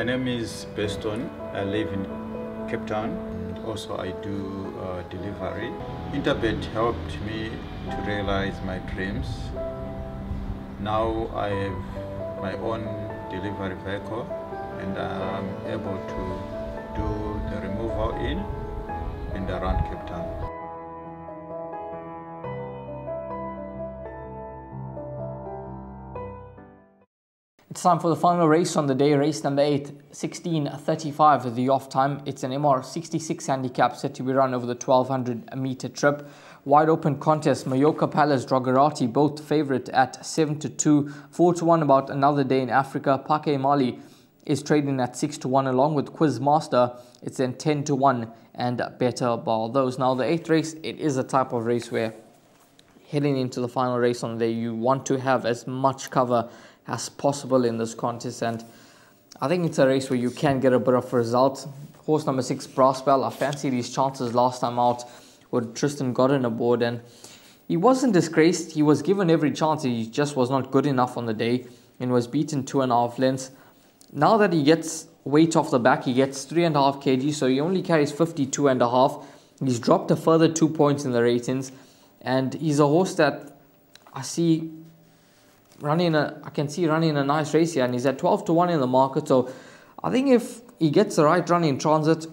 My name is Beston. I live in Cape Town. Also, I do delivery. Interbet helped me to realize my dreams. Now I have my own delivery vehicle and I'm able to do the removal in and around Cape Town. It's time for the final race on the day, race number 8, 16:35 at the off time. It's an MR66 handicap set to be run over the 1200 meter trip. Wide open contest, Mallorca Palace, Drogarati, both favourite at 7-2, 4-1 about another day in Africa. Pake Mali is trading at 6-1 along with Quizmaster. It's then 10-1 and Better Ball. Those now the 8th race, it is a type of race where heading into the final race on the day, you want to have as much cover as possible in this contest, and I think it's a race where you can get a bit of a result. Horse number 6, Brassbell, I fancied his chances last time out with Tristan Godden aboard, and he wasn't disgraced. He was given every chance. He just was not good enough on the day and was beaten 2.5 lengths. Now that he gets weight off the back, he gets 3.5 kg, so he only carries 52.5. He's dropped a further 2 points in the ratings, and he's a horse that I can see running a nice race here, and he's at 12-1 in the market. So I think if he gets the right run in transit,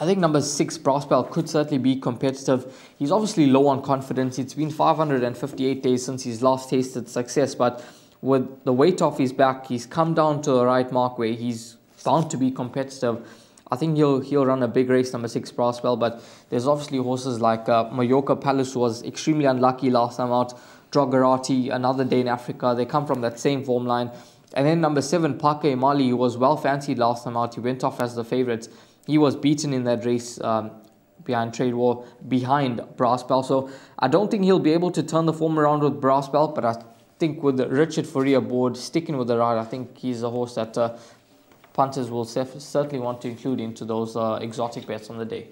I think number 6, Brassbell, could certainly be competitive. He's obviously low on confidence. It's been 558 days since he's last tasted success, but with the weight off his back, he's come down to the right mark where he's bound to be competitive. I think he'll run a big race, number 6, Brassbell, but there's obviously horses like Mallorca Palace, who was extremely unlucky last time out, Drogarati, another day in Africa. They come from that same form line. And then number 7, Pake Mali, who was well fancied last time out. He went off as the favourite. He was beaten in that race behind Trade War, behind Brassbell. So I don't think he'll be able to turn the form around with Brassbell, but I think with Richard Fourie aboard, sticking with the ride, I think he's a horse that punters will certainly want to include into those exotic bets on the day.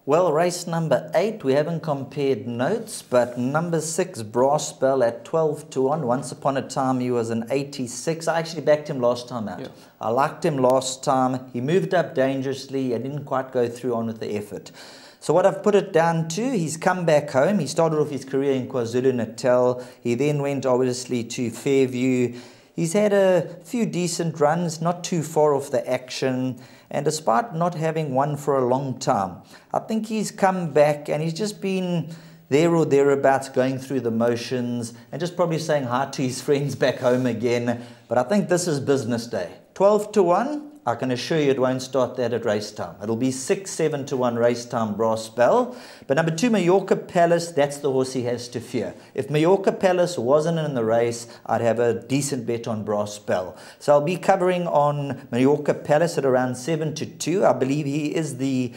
Well, race number 8, we haven't compared notes, but number 6, Brassbell at 12-1. Once upon a time, he was an 86. I actually backed him last time out. Yeah. I liked him last time. He moved up dangerously. I didn't quite go through on with the effort. So what I've put it down to, he's come back home. He started off his career in KwaZulu-Natal. He then went, obviously, to Fairview. He's had a few decent runs, not too far off the action, and despite not having won for a long time, I think he's come back and he's just been there or thereabouts, going through the motions and just probably saying hi to his friends back home again. But I think this is business day. 12-1. I can assure you it won't start that at race time. It'll be 6-7-1 race time, Brassbell. But number 2, Mallorca Palace, that's the horse he has to fear. If Mallorca Palace wasn't in the race, I'd have a decent bet on Brassbell. So I'll be covering on Mallorca Palace at around 7-2. I believe he is the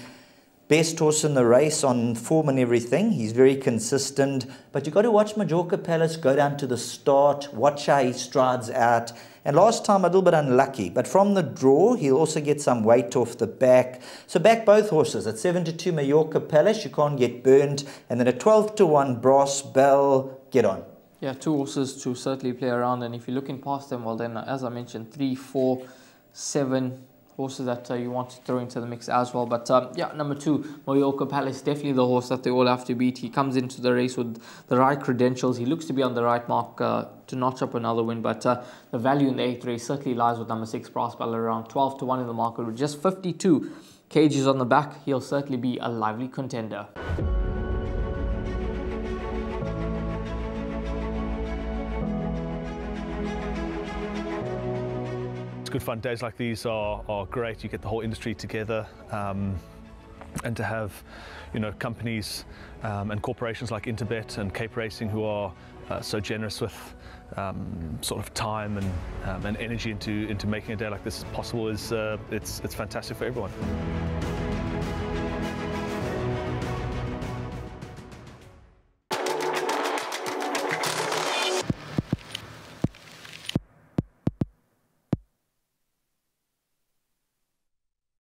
best horse in the race on form and everything. He's very consistent. But you've got to watch Mallorca Palace go down to the start, watch how he strides out. And last time a little bit unlucky, but from the draw, he'll also get some weight off the back. So back both horses at 7-2 Mallorca Palace, you can't get burned. And then at 12-1 Brassbell, get on. Yeah, 2 horses to certainly play around. And if you're looking past them, well then, as I mentioned, 3, 4, 7 horses that you want to throw into the mix as well. But yeah, number 2, Mallorca Palace, definitely the horse that they all have to beat. He comes into the race with the right credentials. He looks to be on the right mark to notch up another win. But the value in the 8th race certainly lies with number 6, Brassbell, around 12-1 in the market with just 52 kgs on the back. He'll certainly be a lively contender. Good fun. Days like these are great. You get the whole industry together, and to have, you know, companies and corporations like Interbet and Cape Racing who are so generous with sort of time and energy into making a day like this possible is it's fantastic for everyone.